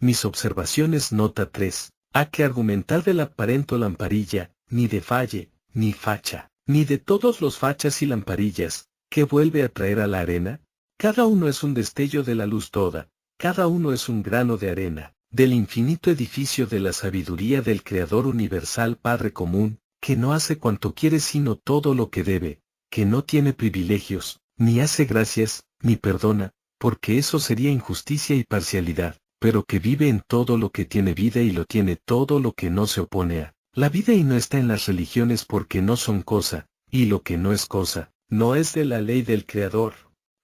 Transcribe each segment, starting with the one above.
Mis observaciones nota 3. A que argumentar del aparento lamparilla, ni de falle, ni facha, ni de todos los fachas y lamparillas, que vuelve a traer a la arena. Cada uno es un destello de la luz toda, cada uno es un grano de arena, del infinito edificio de la sabiduría del Creador universal Padre común, que no hace cuanto quiere sino todo lo que debe, que no tiene privilegios, ni hace gracias, ni perdona, porque eso sería injusticia y parcialidad, pero que vive en todo lo que tiene vida y lo tiene todo lo que no se opone a la vida y no está en las religiones porque no son cosa, y lo que no es cosa, no es de la ley del Creador.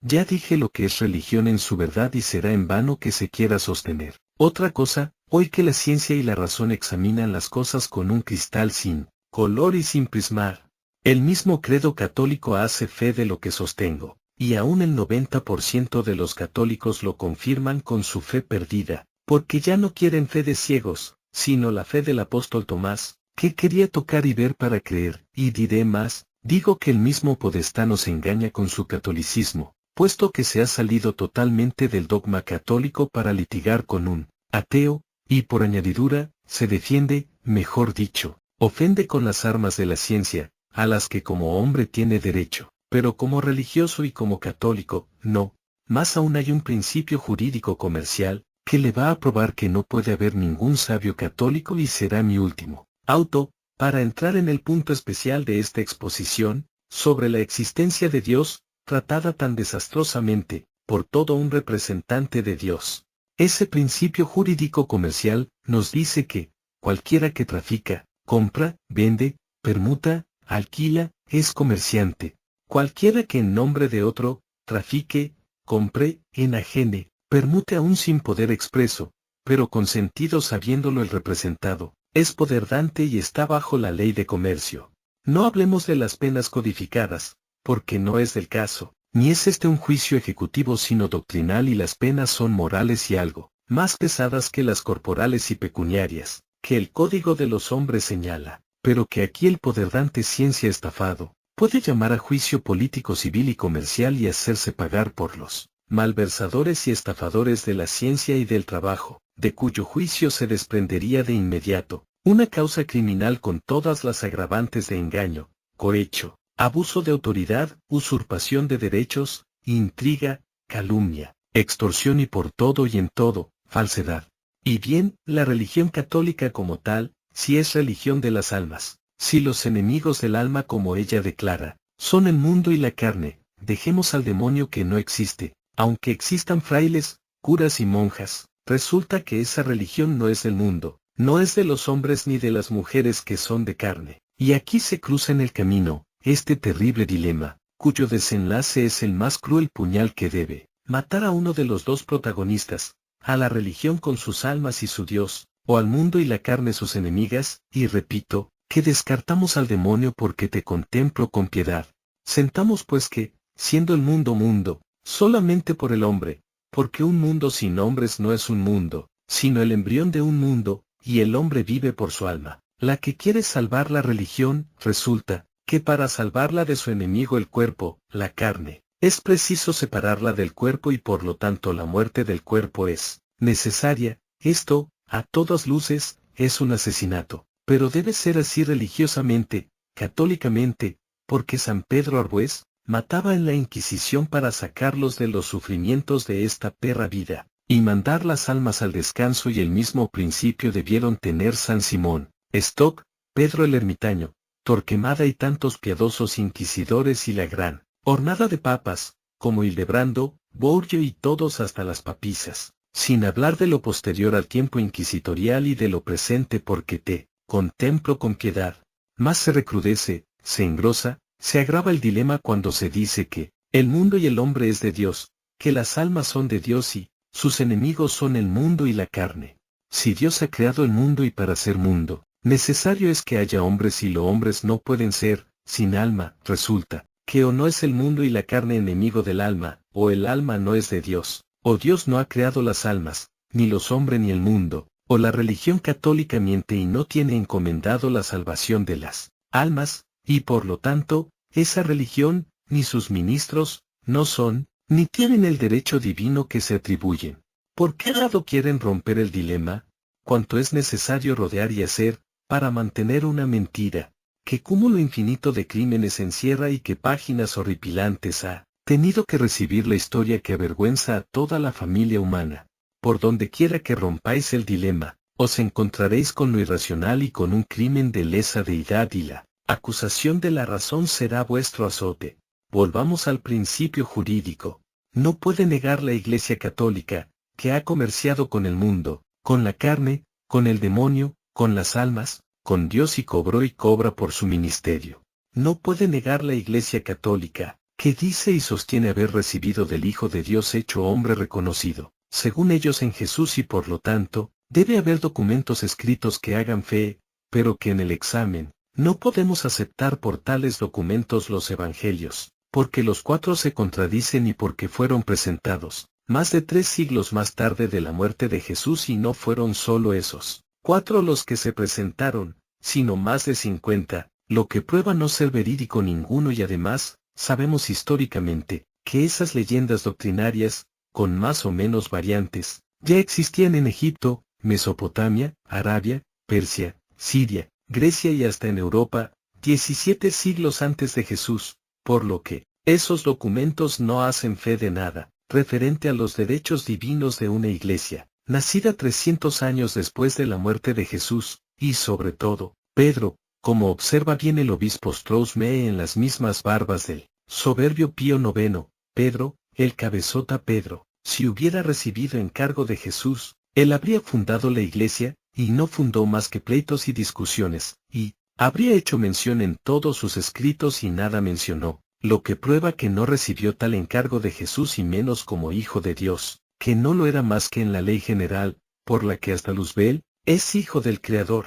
Ya dije lo que es religión en su verdad y será en vano que se quiera sostener. Otra cosa, hoy que la ciencia y la razón examinan las cosas con un cristal sin color y sin prismar. El mismo credo católico hace fe de lo que sostengo, y aún el 90% de los católicos lo confirman con su fe perdida, porque ya no quieren fe de ciegos, sino la fe del apóstol Tomás, que quería tocar y ver para creer, y diré más, digo que el mismo Podestá nos engaña con su catolicismo, puesto que se ha salido totalmente del dogma católico para litigar con un ateo, y por añadidura, se defiende, mejor dicho, ofende con las armas de la ciencia, a las que como hombre tiene derecho, pero como religioso y como católico, no. Más aún hay un principio jurídico comercial, que le va a probar que no puede haber ningún sabio católico y será mi último auto, para entrar en el punto especial de esta exposición, sobre la existencia de Dios, tratada tan desastrosamente, por todo un representante de Dios. Ese principio jurídico comercial, nos dice que, cualquiera que trafica, compra, vende, permuta, alquila, es comerciante. Cualquiera que en nombre de otro, trafique, compre, enajene, permute aún sin poder expreso, pero con sentido sabiéndolo el representado, es poder dante y está bajo la ley de comercio. No hablemos de las penas codificadas, porque no es del caso, ni es este un juicio ejecutivo sino doctrinal y las penas son morales y algo más pesadas que las corporales y pecuniarias, que el código de los hombres señala, pero que aquí el poder dante ciencia estafado, puede llamar a juicio político civil y comercial y hacerse pagar por los malversadores y estafadores de la ciencia y del trabajo, de cuyo juicio se desprendería de inmediato una causa criminal con todas las agravantes de engaño, cohecho, abuso de autoridad, usurpación de derechos, intriga, calumnia, extorsión y por todo y en todo, falsedad. Y bien, la religión católica como tal, si es religión de las almas, si los enemigos del alma como ella declara, son el mundo y la carne, dejemos al demonio que no existe, aunque existan frailes, curas y monjas, resulta que esa religión no es del mundo, no es de los hombres ni de las mujeres que son de carne. Y aquí se cruza en el camino, este terrible dilema, cuyo desenlace es el más cruel puñal que debe matar a uno de los dos protagonistas, a la religión con sus almas y su Dios, o al mundo y la carne sus enemigas, y repito, que descartamos al demonio porque te contemplo con piedad. Sentamos pues que, siendo el mundo mundo, solamente por el hombre, porque un mundo sin hombres no es un mundo, sino el embrión de un mundo, y el hombre vive por su alma. La que quiere salvar la religión, resulta, que para salvarla de su enemigo el cuerpo, la carne, es preciso separarla del cuerpo y por lo tanto la muerte del cuerpo es necesaria. Esto, a todas luces, es un asesinato, pero debe ser así religiosamente, católicamente, porque San Pedro Arbués mataba en la Inquisición para sacarlos de los sufrimientos de esta perra vida, y mandar las almas al descanso y el mismo principio debieron tener San Simón, Stock, Pedro el Ermitaño, Torquemada y tantos piadosos inquisidores y la gran hornada de papas, como Hildebrando, Borgia y todos hasta las papisas, sin hablar de lo posterior al tiempo inquisitorial y de lo presente porque te contemplo con piedad. Más se recrudece, se engrosa, se agrava el dilema cuando se dice que el mundo y el hombre es de Dios, que las almas son de Dios y sus enemigos son el mundo y la carne. Si Dios ha creado el mundo y para ser mundo, necesario es que haya hombres y los hombres no pueden ser, sin alma, resulta, que o no es el mundo y la carne enemigo del alma, o el alma no es de Dios, o Dios no ha creado las almas, ni los hombres ni el mundo, o la religión católica miente y no tiene encomendado la salvación de las almas, y por lo tanto, esa religión, ni sus ministros, no son, ni tienen el derecho divino que se atribuyen. ¿Por qué lado quieren romper el dilema? ¿Cuánto es necesario rodear y hacer, para mantener una mentira? ¿Qué cúmulo infinito de crímenes encierra y qué páginas horripilantes ha tenido que recibir la historia que avergüenza a toda la familia humana? Por donde quiera que rompáis el dilema, os encontraréis con lo irracional y con un crimen de lesa deidad y la acusación de la razón será vuestro azote. Volvamos al principio jurídico. No puede negar la Iglesia Católica, que ha comerciado con el mundo, con la carne, con el demonio, con las almas, con Dios y cobró y cobra por su ministerio. No puede negar la Iglesia Católica, que dice y sostiene haber recibido del Hijo de Dios hecho hombre reconocido, según ellos en Jesús y por lo tanto, debe haber documentos escritos que hagan fe, pero que en el examen, no podemos aceptar por tales documentos los evangelios, porque los 4 se contradicen y porque fueron presentados, más de 3 siglos más tarde de la muerte de Jesús y no fueron solo esos 4 los que se presentaron, sino más de 50, lo que prueba no ser verídico ninguno y además, sabemos históricamente, que esas leyendas doctrinarias, con más o menos variantes, ya existían en Egipto, Mesopotamia, Arabia, Persia, Siria, Grecia y hasta en Europa, 17 siglos antes de Jesús, por lo que, esos documentos no hacen fe de nada, referente a los derechos divinos de una iglesia, nacida 300 años después de la muerte de Jesús, y sobre todo, Pedro, como observa bien el obispo Strauss-Mee en las mismas barbas del soberbio Pío IX, Pedro, el cabezota Pedro, si hubiera recibido encargo de Jesús, él habría fundado la iglesia, y no fundó más que pleitos y discusiones, y habría hecho mención en todos sus escritos y nada mencionó, lo que prueba que no recibió tal encargo de Jesús y menos como hijo de Dios, que no lo era más que en la ley general, por la que hasta Luzbel es hijo del Creador.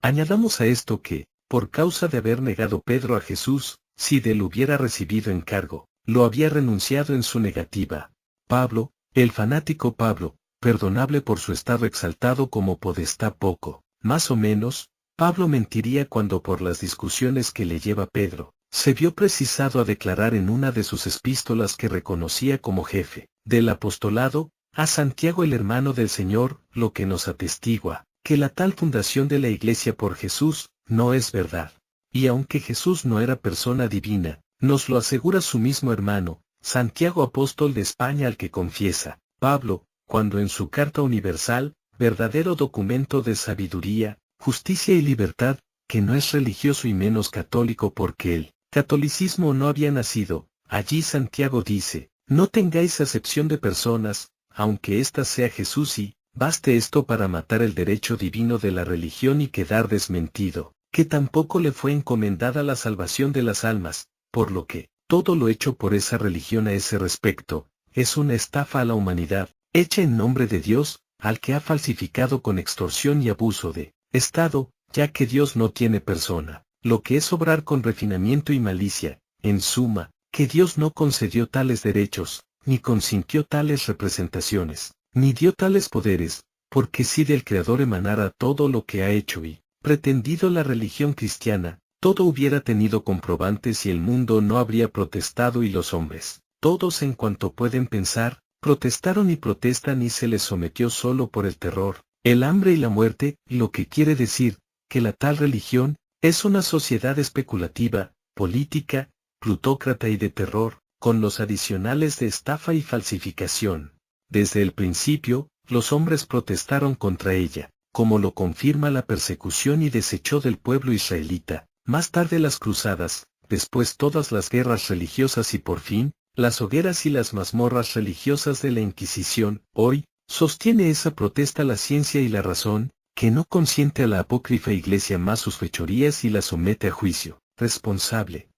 Añadamos a esto que, por causa de haber negado Pedro a Jesús, si de él hubiera recibido encargo, lo había renunciado en su negativa. Pablo, el fanático Pablo, perdonable por su estado exaltado como podestá poco, más o menos, Pablo mentiría cuando por las discusiones que le lleva Pedro, se vio precisado a declarar en una de sus epístolas que reconocía como jefe del apostolado, a Santiago el hermano del Señor, lo que nos atestigua, que la tal fundación de la Iglesia por Jesús, no es verdad. Y aunque Jesús no era persona divina, nos lo asegura su mismo hermano, Santiago apóstol de España al que confiesa, Pablo, cuando en su Carta Universal, verdadero documento de sabiduría, justicia y libertad, que no es religioso y menos católico porque el catolicismo no había nacido, allí Santiago dice, no tengáis acepción de personas, aunque ésta sea Jesús y, baste esto para matar el derecho divino de la religión y quedar desmentido, que tampoco le fue encomendada la salvación de las almas, por lo que, todo lo hecho por esa religión a ese respecto, es una estafa a la humanidad, hecha en nombre de Dios, al que ha falsificado con extorsión y abuso de Estado, ya que Dios no tiene persona, lo que es obrar con refinamiento y malicia, en suma, que Dios no concedió tales derechos, ni consintió tales representaciones, ni dio tales poderes, porque si del Creador emanara todo lo que ha hecho y pretendido la religión cristiana, todo hubiera tenido comprobantes y el mundo no habría protestado y los hombres, todos en cuanto pueden pensar, protestaron y protestan y se les sometió solo por el terror, el hambre y la muerte, lo que quiere decir, que la tal religión, es una sociedad especulativa, política, plutócrata y de terror, con los adicionales de estafa y falsificación. Desde el principio, los hombres protestaron contra ella, como lo confirma la persecución y desecho del pueblo israelita, más tarde las cruzadas, después todas las guerras religiosas y por fin, las hogueras y las mazmorras religiosas de la Inquisición. Hoy, sostiene esa protesta la ciencia y la razón, que no consiente a la apócrifa iglesia más sus fechorías y la somete a juicio responsable.